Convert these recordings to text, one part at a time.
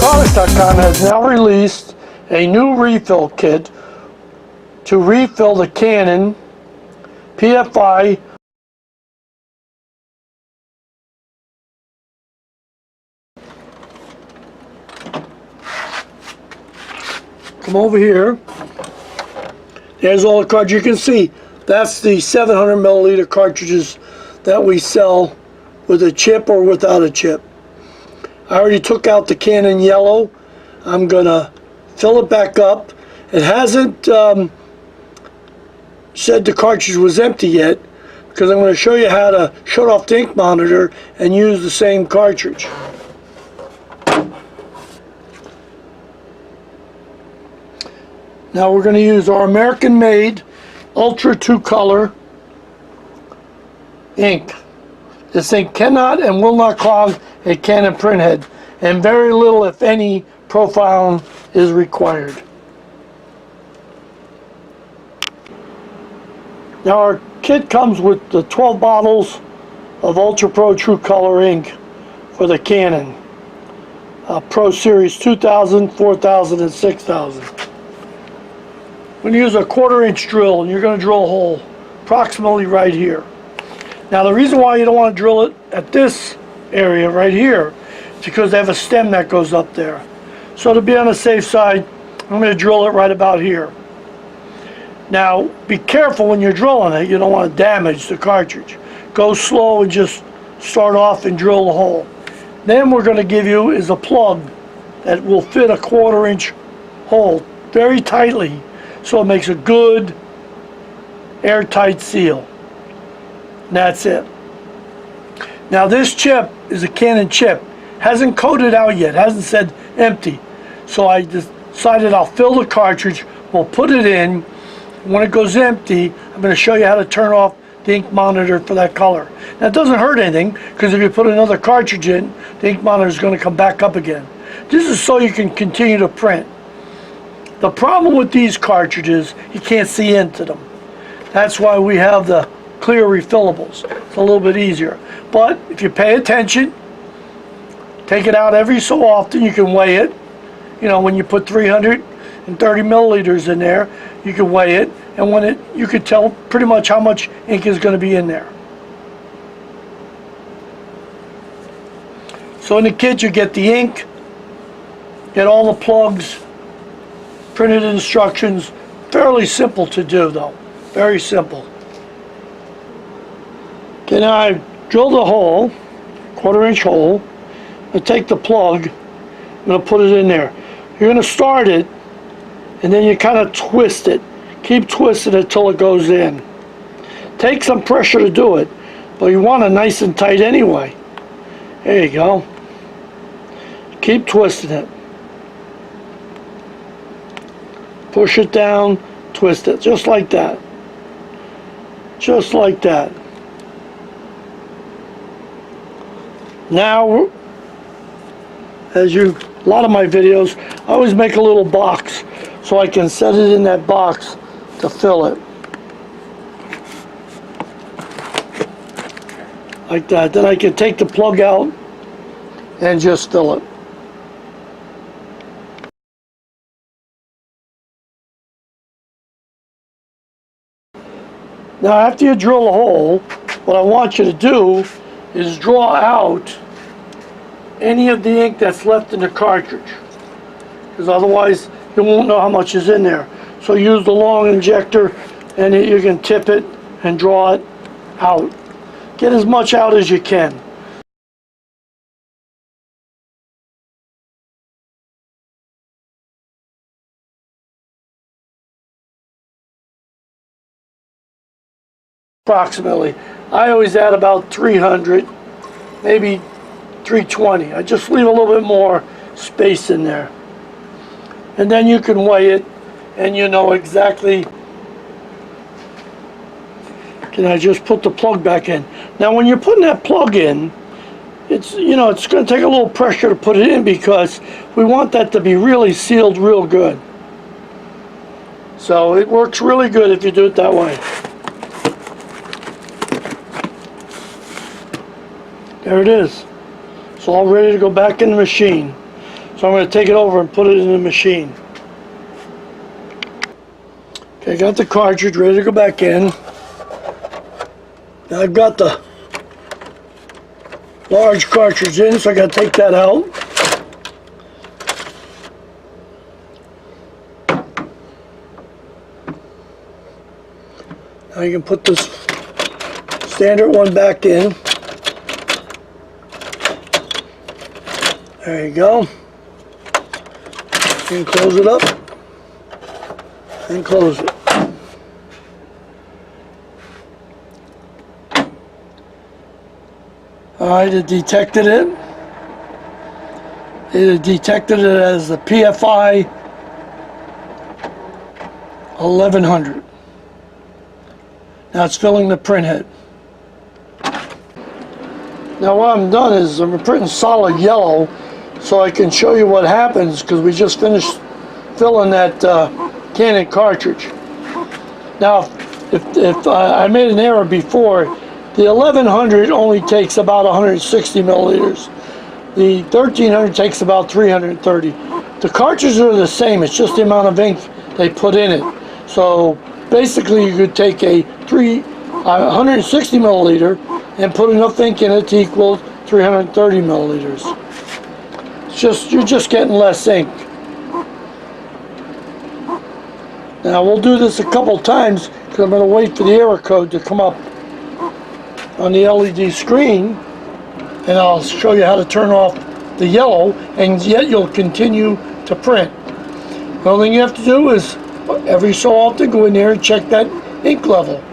inkproducts.com has now released a new refill kit to refill the Canon PFI come over here. There's all the cartridges. You can see that's the 700 milliliter cartridges that we sell with a chip or without a chip. I already took out the Canon yellow. I'm gonna fill it back up. It hasn't said the cartridge was empty yet, because I'm going to show you how to shut off the ink monitor and use the same cartridge. Now we're going to use our American-made Ultra 2 color ink. This ink cannot and will not clog a Canon printhead, and very little, if any, profiling is required. Now our kit comes with the 12 bottles of Ultra Pro True Color ink for the Canon Pro Series 2000, 4000, and 6000. We're going to use a 1/4 inch drill, and you're going to drill a hole approximately right here. Now the reason why you don't want to drill it at this area right here is because they have a stem that goes up there. So to be on the safe side, I'm going to drill it right about here. Now be careful when you're drilling it. You don't want to damage the cartridge. Go slow and just start off and drill the hole. Then we're going to give you is a plug that will fit a 1/4 inch hole very tightly, so it makes a good airtight seal. And that's it. Now this chip is a Canon chip. Hasn't coated out yet, hasn't said empty. So I decided I'll fill the cartridge, we'll put it in. When it goes empty, I'm going to show you how to turn off the ink monitor for that color. Now it doesn't hurt anything, because if you put another cartridge in, the ink monitor is going to come back up again. This is so you can continue to print. The problem with these cartridges, you can't see into them. That's why we have the clear refillables. It's a little bit easier. But if you pay attention, take it out every so often, you can weigh it. You know, when you put 330 milliliters in there, you can weigh it, and when you can tell pretty much how much ink is going to be in there. So in the kit you get the ink, get all the plugs, printed instructions. Fairly simple to do though, very simple. Okay, now I've drilled a hole, 1/4 inch hole. I take the plug, I'm going to put it in there. You're going to start it, and then you kind of twist it. Keep twisting it until it goes in. Take some pressure to do it, but you want it nice and tight anyway. There you go. Keep twisting it. Push it down, twist it, just like that. Just like that. Now, a lot of my videos, I always make a little box so I can set it in that box to fill it. Like that. Then I can take the plug out and just fill it. Now after you drill a hole, what I want you to do is draw out any of the ink that's left in the cartridge, because otherwise you won't know how much is in there. So use the long injector, and you can tip it and draw it out. Get as much out as you can. Approximately. I always add about 300, maybe 320. I just leave a little bit more space in there. And then you can weigh it, and you know exactly. Can I just put the plug back in? Now when you're putting that plug in, it's going to take a little pressure to put it in, because we want that to be really sealed real good. So it works really good if you do it that way. There it is. It's all ready to go back in the machine. So I'm going to take it over and put it in the machine. Okay, got the cartridge ready to go back in. Now I've got the large cartridge in, so I got to take that out. Now you can put this standard one back in. There you go. You can close it up and close it. Alright, it detected it. It detected it as the PFI 1100. Now it's filling the print head. Now what I'm done is I'm printing solid yellow so I can show you what happens, because we just finished filling that Canon cartridge. Now if I made an error before, the 1100 only takes about 160 milliliters. The 1300 takes about 330. The cartridges are the same, it's just the amount of ink they put in it. So basically you could take a 160 milliliter and put enough ink in it to equal 330 milliliters. It's just, you're just getting less ink. Now we'll do this a couple times because I'm going to wait for the error code to come up on the LED screen, and I'll show you how to turn off the yellow, and yet you'll continue to print. The only thing you have to do is every so often go in there and check that ink level,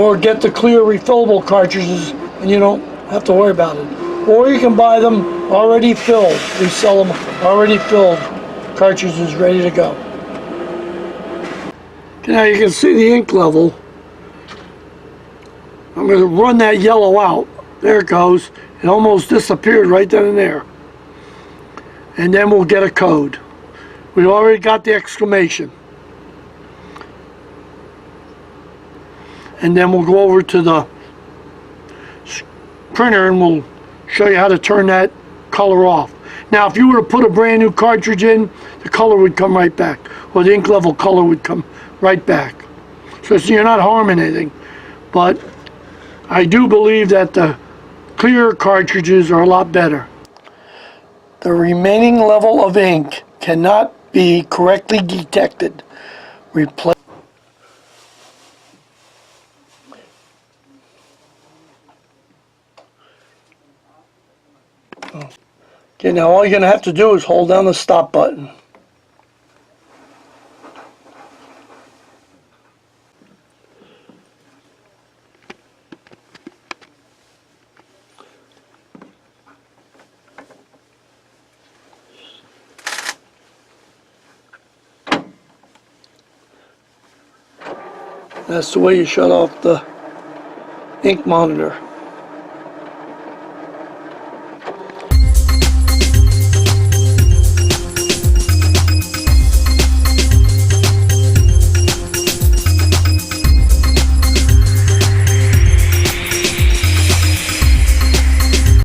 or get the clear refillable cartridges and you don't have to worry about it. Or you can buy them already filled. We sell them already filled cartridges ready to go. Okay, now you can see the ink level. I'm going to run that yellow out. There it goes. It almost disappeared right then and there. And then we'll get a code. We already got the exclamation. And then we'll go over to the printer and we'll show you how to turn that color off. Now if you were to put a brand new cartridge in, the color would come right back, or the ink level color would come right back. So you're not harming anything. But I do believe that the clear cartridges are a lot better. The remaining level of ink cannot be correctly detected. Replace. Okay, now all you're going to have to do is hold down the stop button. That's the way you shut off the ink monitor.